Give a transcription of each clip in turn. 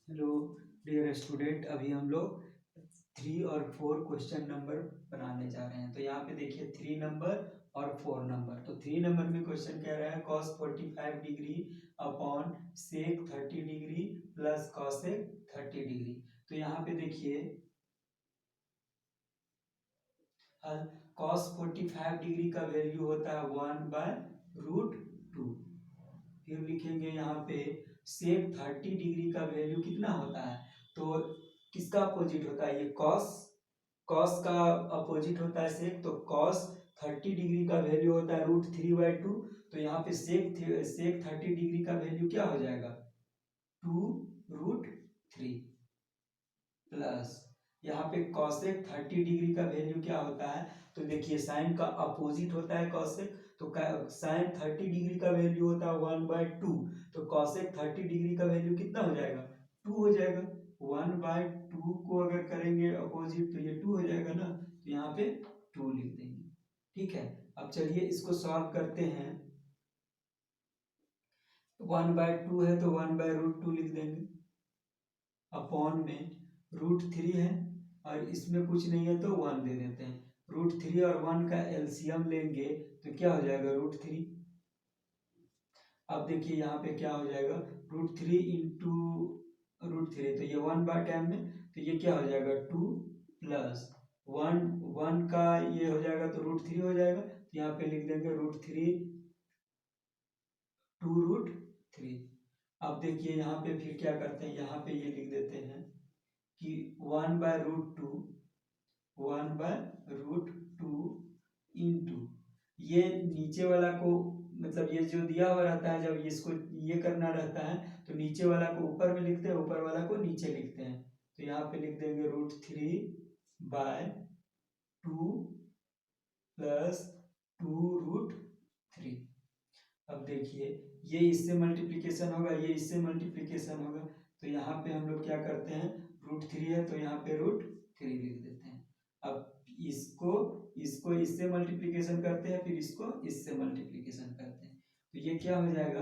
Hello dear student, अभी हम लोग 3 और 4 क्वेश्चन नंबर बनाने जा रहे हैं। तो यहाँ पे देखिए 3 नंबर और 4 नंबर। तो 3 नंबर में क्वेश्चन कह रहा है cos 45 degree upon sec 30 degree plus cosec 30 degree. तो यहाँ पे देखिए cos 45 डिग्री का वैल्यू होता है 1/√2। फिर लिखेंगे यहाँ पे सेक 30 डिग्री का वैल्यू कितना होता है। तो किसका अपोजिट होता है, ये कॉस का अपोजिट होता है सेक। तो कॉस 30 डिग्री का वैल्यू होता है √3/2। तो यहाँ पे सेक 30 डिग्री का वैल्यू क्या हो जाएगा 2√3 प्लस यहाँ पे कॉसेक 30 डिग्री का वैल्यू क्या होता है। तो देखिए साइन का अपोजिट होता है कॉसेक। तो साइन 30 डिग्री का वैल्यू होता है 1/2। तो कॉसेक 30 डिग्री का वैल्यू कितना हो जाएगा 2 हो जाएगा। 1/2 को अगर करेंगे अपोजिट तो ये 2 हो जाएगा ना। तो यहाँ पे 2 लिख देंगे। ठीक है, अब चलिए इसको सॉल्व करते हैं। 1/2 है तो 1/√2 लिख देंगे। अपॉन में √3 है और इसमें कुछ नहीं है तो 1 दे देते हैं। √3 और 1 का एलसीएम लेंगे तो क्या हो जाएगा √3। अब देखिए यहाँ पे क्या हो जाएगा √3 इंटू √3, तो ये 1/10 में, तो ये क्या हो जाएगा 2 प्लस 1 का ये हो जाएगा तो √3 हो जाएगा। तो यहाँ पे लिख देंगे √3 2√3। अब देखिए यहाँ पे फिर क्या करते हैं, यहाँ पे ये लिख देते हैं कि 1/√2 इंटू ये नीचे वाला को, मतलब ये जो दिया हुआ रहता है, जब इसको ये करना रहता है तो नीचे वाला को ऊपर में लिखते हैं, ऊपर वाला को नीचे लिखते हैं। तो यहाँ पे लिख देंगे √3/2 प्लस 2√3। अब देखिए ये इससे मल्टीप्लिकेशन होगा, ये इससे मल्टीप्लिकेशन होगा। तो यहाँ पे हम लोग क्या करते हैं, √3 है तो यहाँ पे √3 लिख देते हैं। अब इसको इसको इससे मल्टीप्लिकेशन करते हैं, फिर इसको इससे मल्टीप्लिकेशन करते हैं। तो ये क्या हो जाएगा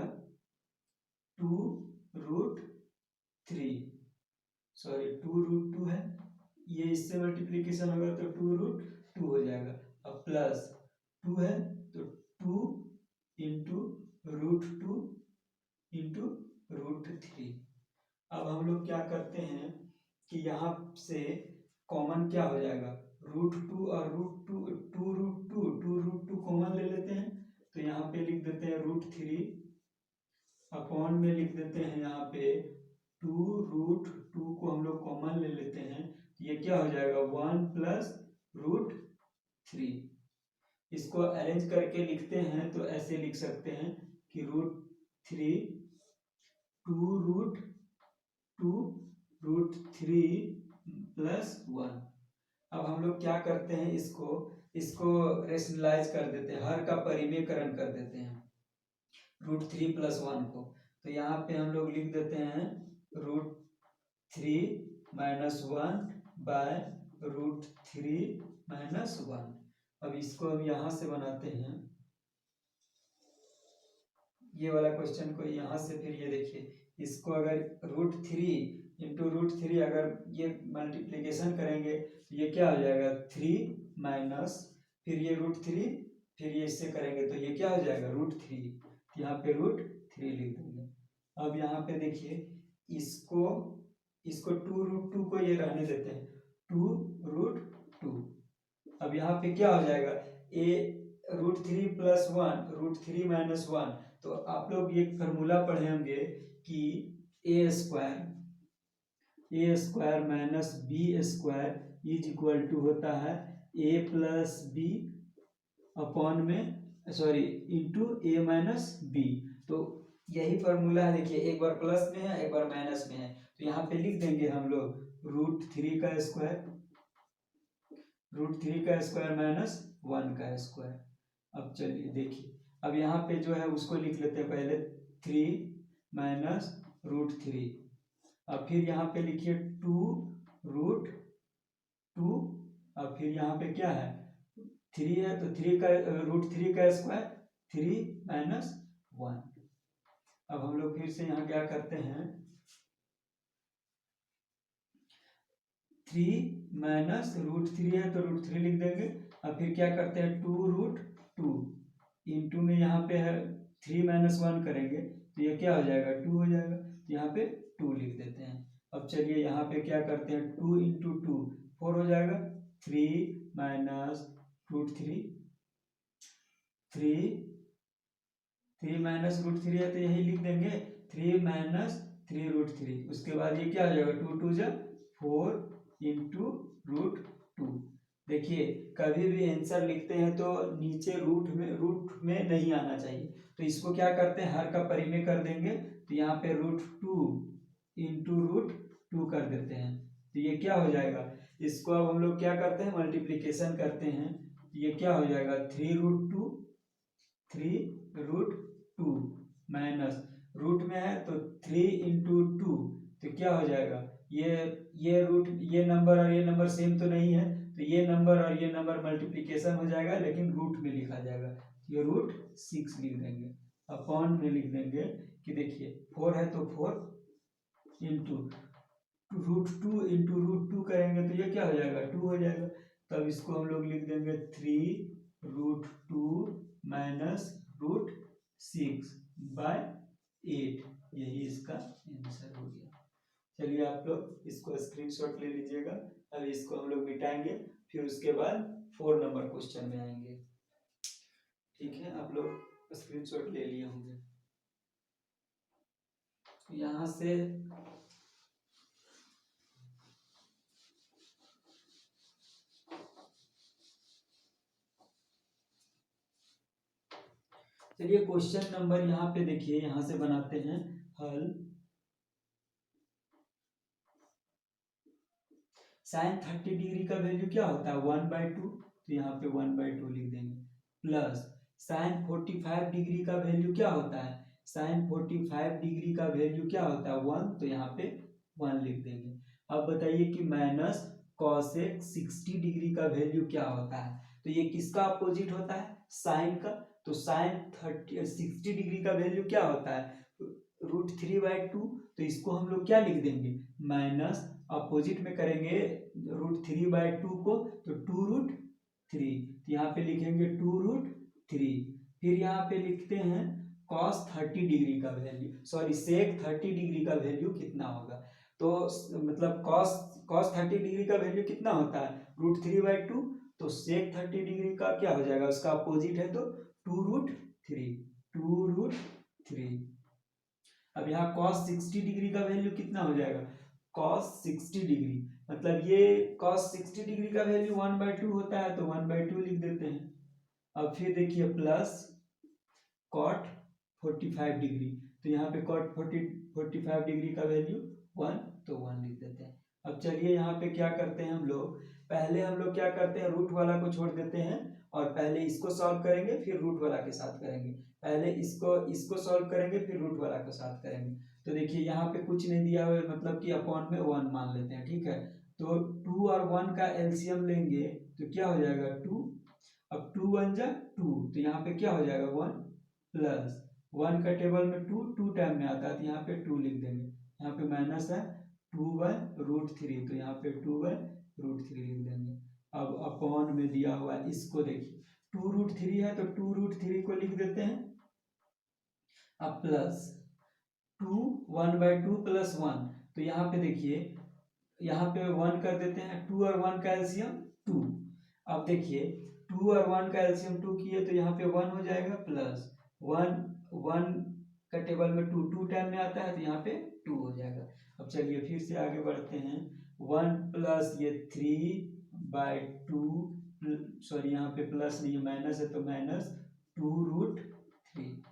2√3, सॉरी 2√2 है, ये इससे मल्टीप्लिकेशन होगा तो 2√2 हो जाएगा। अब प्लस 2 है तो 2 इंटू √2 इंटू √3। अब हम लोग क्या करते हैं कि यहाँ से कॉमन क्या हो जाएगा √2 और √2 कॉमन ले लेते हैं। तो यहाँ पे लिख देते हैं √3 अपॉन में लिख देते हैं यहाँ पे 2√2 को हम लोग कॉमन ले लेते हैं। ये क्या हो जाएगा 1 प्लस √3। इसको अरेंज करके लिखते हैं तो ऐसे लिख सकते हैं कि √3 2√2 √3 प्लस 1। अब हम लोग क्या करते हैं, इसको इसको रेशनलाइज कर देते हैं, हर का परिमेयकरण कर देते हैं √3 प्लस 1 को। तो यहाँ पे हम लोग लिख देते हैं √3 माइनस 1/√3 - 1। अब इसको हम यहाँ से बनाते हैं, ये वाला क्वेश्चन को यहाँ से, फिर ये देखिए इसको अगर √3 इंटू √3 अगर ये मल्टीप्लीकेशन करेंगे तो ये क्या हो जाएगा 3 माइनस, फिर ये √3, फिर ये इससे करेंगे तो ये क्या हो जाएगा √3। यहाँ पे √3 लिख देंगे। अब यहाँ पे देखिए इसको इसको 2√2 को ये रहने देते हैं 2√2। अब यहाँ पे क्या हो जाएगा ए √3 प्लस 1 √3 माइनस 1। तो आप लोग ये फॉर्मूला पढ़े होंगे कि a² minus b² is equal to होता है a प्लस बी अपॉन में, sorry into a minus B. तो यही फॉर्मूला है, देखिए एक बार प्लस में है एक बार माइनस में है। तो यहाँ पे लिख देंगे हम लोग √3 माइनस 1²। अब चलिए देखिए, अब यहाँ पे जो है उसको लिख लेते हैं पहले 3 माइनस √3। अब फिर यहाँ पे लिखिए 2√2। अब फिर यहाँ पे क्या है 3 है तो 3 का √3² 3 माइनस 1। अब हम लोग फिर से यहाँ क्या करते हैं 3 माइनस रूट 3 है तो रूट 3 लिख देंगे। अब फिर क्या करते हैं 2√2 इंटू में यहाँ पे है 3 माइनस 1 करेंगे तो ये क्या हो जाएगा 2 हो जाएगा, तो यहाँ पे 2 लिख देते हैं। अब चलिए यहाँ पे क्या करते हैं 2 इंटू 2 4 हो जाएगा, 3 माइनस रूट 3 3 माइनस रूट 3 है तो यही लिख देंगे 3 माइनस 3√3। उसके बाद ये क्या हो जाएगा 2 2 जा 4 इंटू रूट 2। देखिए कभी भी आंसर लिखते हैं तो नीचे रूट में नहीं आना चाहिए, तो इसको क्या करते हैं हर का परिमेय कर देंगे, तो यहाँ पे √2 इंटू रूट 2 कर देते हैं, तो ये क्या हो जाएगा, इसको अब हम लोग क्या करते हैं मल्टीप्लिकेशन करते हैं, तो ये क्या हो जाएगा 3√2 3√2 माइनस रूट में है तो 3 इंटू 2, तो क्या हो जाएगा ये रूट ये नंबर और ये नंबर सेम तो नहीं है, तो ये नंबर और ये नंबर मल्टीप्लिकेशन हो जाएगा लेकिन रूट में लिखा जाएगा, ये √6 लिख देंगे। अपॉन में लिख देंगे कि देखिए 4 है तो 4 इंटू √2 इंटू √2 करेंगे तो ये क्या हो जाएगा 2 हो जाएगा, तब इसको हम लोग लिख देंगे 3√2 माइनस √6/8, यही इसका आंसर हो गया। चलिए आप लोग इसको स्क्रीनशॉट ले लीजिएगा। अब इसको हम लोग मिटाएंगे, फिर उसके बाद 4 नंबर क्वेश्चन में आएंगे। ठीक है, आप लोग स्क्रीनशॉट ले लिए होंगे। यहाँ से चलिए क्वेश्चन नंबर यहाँ पे देखिए, यहाँ से बनाते हैं हल। sin 30 डिग्री का वैल्यू क्या होता है 1/2, तो यहाँ पे 1/2 लिख देंगे, प्लस sin 45 डिग्री का वैल्यू क्या होता है, sin 45 डिग्री का वैल्यू क्या होता है 1, तो यहाँ पे 1 लिख देंगे। अब बताइए कि माइनस cosec 60 डिग्री का वैल्यू क्या होता है, तो ये किसका अपोजिट होता है साइन का, तो sin 60 डिग्री का वैल्यू क्या होता है √3/2, तो इसको हम लोग क्या लिख देंगे माइनस, अपोजिट में करेंगे √3/2 को तो 2√3, तो यहाँ पे लिखेंगे 2√3। फिर यहाँ पे लिखते हैं cos 30 डिग्री का वैल्यू, सॉरी sec 30 डिग्री का वैल्यू कितना होगा, तो मतलब cos 30 डिग्री का वैल्यू कितना होता है √3/2, तो sec 30 डिग्री का क्या हो जाएगा, उसका अपोजिट है तो 2√3। अब यहाँ cos 60 डिग्री का वैल्यू कितना हो जाएगा cos 60 डिग्री, मतलब ये cos 60 डिग्री का वैल्यू 1/2 होता है तो 1/2 लिख देते हैं। अब फिर देखिए प्लस cot 45 डिग्री, तो यहाँ पे cot 45 डिग्री का वैल्यू 1, तो 1 लिख देते हैं। अब चलिए यहाँ पे क्या करते हैं हम लोग, पहले हम लोग क्या करते हैं रूट वाला को छोड़ देते हैं और पहले इसको सॉल्व करेंगे फिर रूट वाला के साथ करेंगे, पहले इसको सॉल्व करेंगे फिर रूट वाला के साथ करेंगे। तो देखिए यहाँ पे कुछ नहीं दिया हुआ है, मतलब कि अपॉन में 1 मान लेते हैं, ठीक है, तो 2 और 1 का एलसीएम लेंगे तो क्या हो जाएगा 2, अब 2 1 जा 2, तो यहाँ पे क्या हो जाएगा 1 प्लस 1 का टेबल में 2 टाइम में आता है तो यहाँ पे 2 लिख देंगे, यहाँ पे माइनस है 2/√3, तो यहाँ पे 2/√3 लिख देंगे। अब अपॉन में दिया हुआ है, इसको देखिए 2√3 है तो 2√3 को लिख देते हैं, अब प्लस 2 1/2 प्लस 1, तो यहाँ पे देखिए यहाँ पे 1 कर देते हैं, 2 और 1 का एलसीएम 2, अब देखिए 2 और 1 का एलसीएम 2 किए तो यहाँ पे 1 हो जाएगा प्लस 1 का टेबल में 2 टाइम में आता है तो यहाँ पे 2 हो जाएगा। अब चलिए फिर से आगे बढ़ते हैं, 1 प्लस ये 3/2, सॉरी यहाँ पे प्लस नहीं माइनस है तो माइनस 2√3,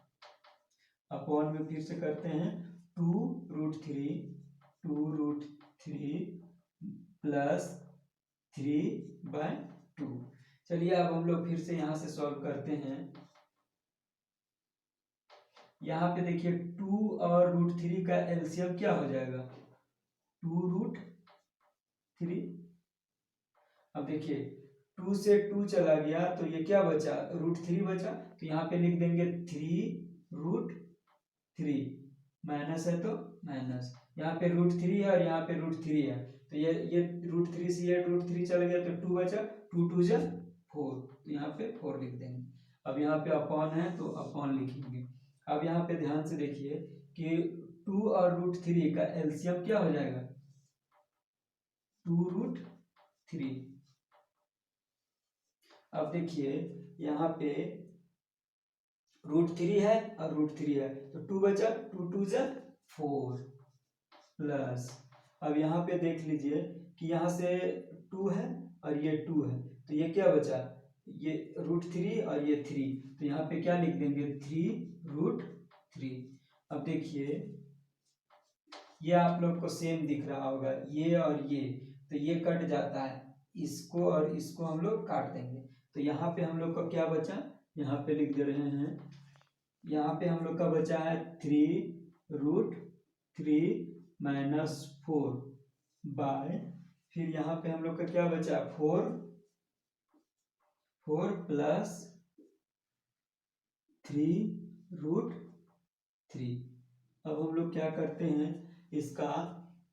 अपॉन में फिर से करते हैं 2√3 प्लस 3/2। चलिए अब हम लोग फिर से यहाँ से सॉल्व करते हैं, यहाँ पे देखिए 2 और √3 का एलसीएम क्या हो जाएगा 2√3, अब देखिए 2 से 2 चला गया तो ये क्या बचा √3 बचा, तो यहाँ पे लिख देंगे 3√3, माइनस है तो माइनस, यहाँ पे √3 है और यहाँ पे √3 है तो ये रूट थ्री से ये रूट थ्री चल गया तो 2 बचा, 2 2 जा 4, तो यहाँ पे 4 लिख देंगे। अब यहाँ पे अपॉन है तो अपॉन लिखेंगे। अब यहाँ पे ध्यान से देखिए कि 2 और रूट थ्री का एलसीएम क्या हो जाएगा, 2 रूट थ्री। अब देखिए यहाँ पे रूट थ्री है और रूट थ्री है तो 2 बचा, 2 2 जा 4 प्लस, अब यहाँ पे देख लीजिए कि यहाँ से 2 है और ये 2 है तो ये क्या बचा, ये रूट थ्री और ये 3, तो यहाँ पे क्या लिख देंगे 3 रूट थ्री। अब देखिए ये आप लोग को सेम दिख रहा होगा ये और ये, तो ये कट जाता है, इसको और इसको हम लोग काट देंगे, तो यहाँ पे हम लोग का क्या बचा, यहाँ पे लिख दे रहे हैं, यहाँ पे हम लोग का बचा है 3 रूट थ्री माइनस 4 बाय, फिर यहाँ पे हम लोग का क्या बचा 4 प्लस 3 रूट थ्री। अब हम लोग क्या करते हैं, इसका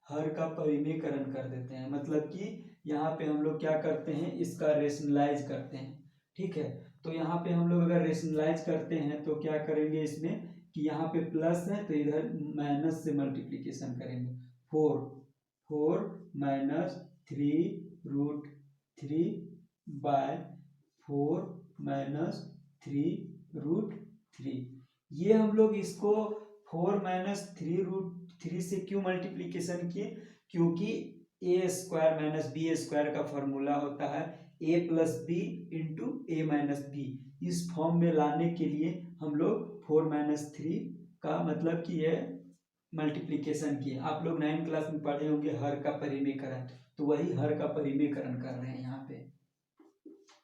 हर का परिमेयकरण कर देते हैं, मतलब कि यहाँ पे हम लोग क्या करते हैं, इसका रेशनलाइज करते हैं। ठीक है, तो यहाँ पे हम लोग अगर रेशनलाइज करते हैं तो क्या करेंगे इसमें कि यहाँ पे प्लस है तो इधर माइनस से मल्टीप्लिकेशन करेंगे, 4 minus 3 root three by 4 minus 3 root three. ये हम लोग इसको 4 माइनस 3 रूट थ्री से क्यों मल्टीप्लीकेशन किए, क्योंकि ए स्क्वायर माइनस बी स्क्वायर का फॉर्मूला होता है ए प्लस बी इंटू ए माइनस बी, इस फॉर्म में लाने के लिए हम लोग 4 माइनस 3 का मतलब कि ये मल्टीप्लीकेशन किए। आप लोग 9th क्लास में पढ़े होंगे हर का परिमेयकरण, तो वही हर का परिमेयकरण कर रहे हैं यहाँ पे।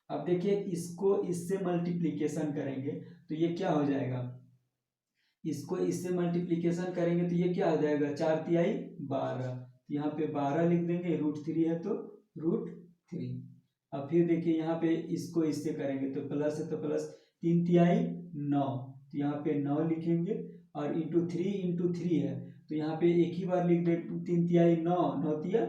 अब देखिए इसको इससे मल्टीप्लीकेशन करेंगे तो ये क्या हो जाएगा, इसको इससे मल्टीप्लीकेशन करेंगे तो ये क्या हो जाएगा 4 तिहाई 12, तो यहाँ पे 12 लिख देंगे, रूट थ्री है तो रूट थ्री। अब फिर देखिए यहाँ पे इसको इससे करेंगे तो प्लस है तो प्लस, 3 तिहाई 9, तो यहाँ पे 9 लिखेंगे, और इंटू थ्री है तो यहाँ पे एक ही बार लिख दे, 3 तिहाई 9, 9 तिया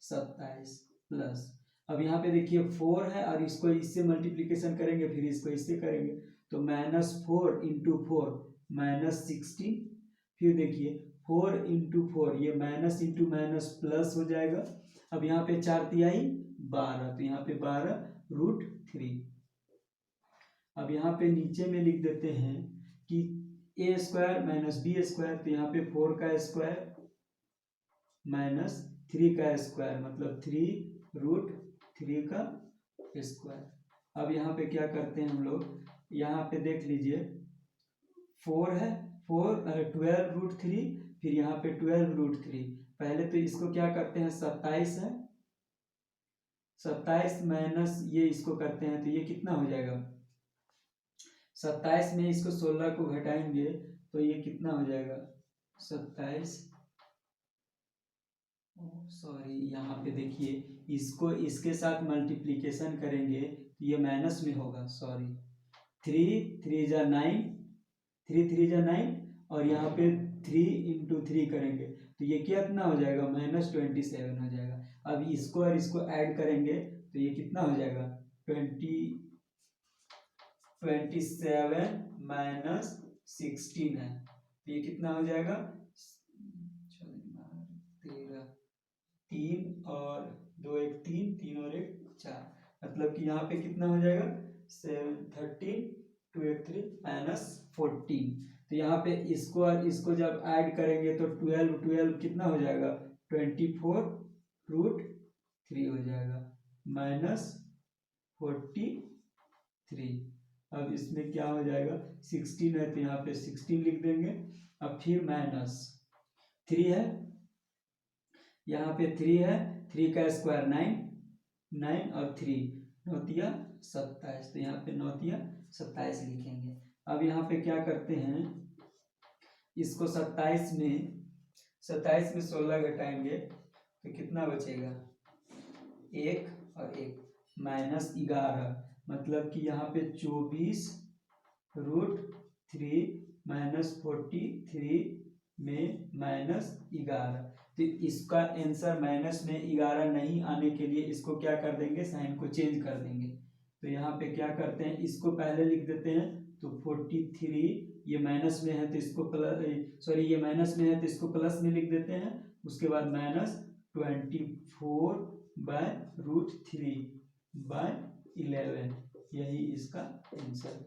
27 प्लस। अब यहाँ पे देखिए 4 है और इसको इससे मल्टीप्लीकेशन करेंगे, फिर इसको इससे करेंगे तो -4 इंटू 4 -16, फिर देखिए 4 इंटू 4 ये माइनस इंटू माइनस प्लस हो जाएगा। अब यहाँ पे 4 तिहाई 12, तो यहाँ पे 12 रूट थ्री। अब यहाँ पे नीचे में लिख देते हैं कि ए स्क्वायर माइनस बी स्क्वायर, तो यहाँ पे 4 का स्क्वायर माइनस 3 का स्क्वायर मतलब 3 रूट थ्री का स्क्वायर। अब यहाँ पे क्या करते हैं हम लोग, यहाँ पे देख लीजिए 4 है, 12 रूट थ्री, फिर यहाँ पे 12 रूट थ्री। पहले तो इसको क्या करते हैं 27 है, 27 माइनस ये इसको करते हैं तो ये कितना हो जाएगा, 27 में इसको 16 को घटाएंगे तो ये कितना हो जाएगा 27, सॉरी यहाँ पे देखिए इसको इसके साथ मल्टीप्लीकेशन करेंगे तो ये माइनस में होगा, सॉरी 3 3 जा 9, 3 3 जा 9, और यहाँ पे 3 इंटू थ्री करेंगे तो ये कितना हो जाएगा -27 हो जाएगा। अब इसको और इसको ऐड करेंगे तो ये कितना हो जाएगा 27 माइनस 16 है तो ये कितना हो जाएगा 13, 3 और 2 1 3, 3 और 1 4, मतलब कि यहाँ पे कितना हो जाएगा 7 13 2 1 3 -14। तो यहाँ पे इसको और इसको जब ऐड करेंगे तो 12 कितना हो जाएगा 24 रूट थ्री हो जाएगा -43। अब इसमें क्या हो जाएगा 16 है तो यहाँ पे 16 लिख देंगे। अब फिर -3 है, यहाँ पे 3 है, 3 का स्क्वायर 9, 9 और 3 9 तिया 27, तो यहाँ पे 9 तिया 27 लिखेंगे। अब यहाँ पे क्या करते हैं, इसको 27 में 16 घटाएंगे तो कितना बचेगा 1 और 1 -11, मतलब कि यहाँ पे 24 रूट थ्री -43 में -11, तो इसका आंसर माइनस में 11 नहीं आने के लिए इसको क्या कर देंगे, साइन को चेंज कर देंगे। तो यहाँ पे क्या करते हैं, इसको पहले लिख देते हैं, तो 43 ये माइनस में है तो इसको प्लस, सॉरी ये माइनस में है तो इसको प्लस में लिख देते हैं, उसके बाद -24/√3/11, यही इसका आंसर है।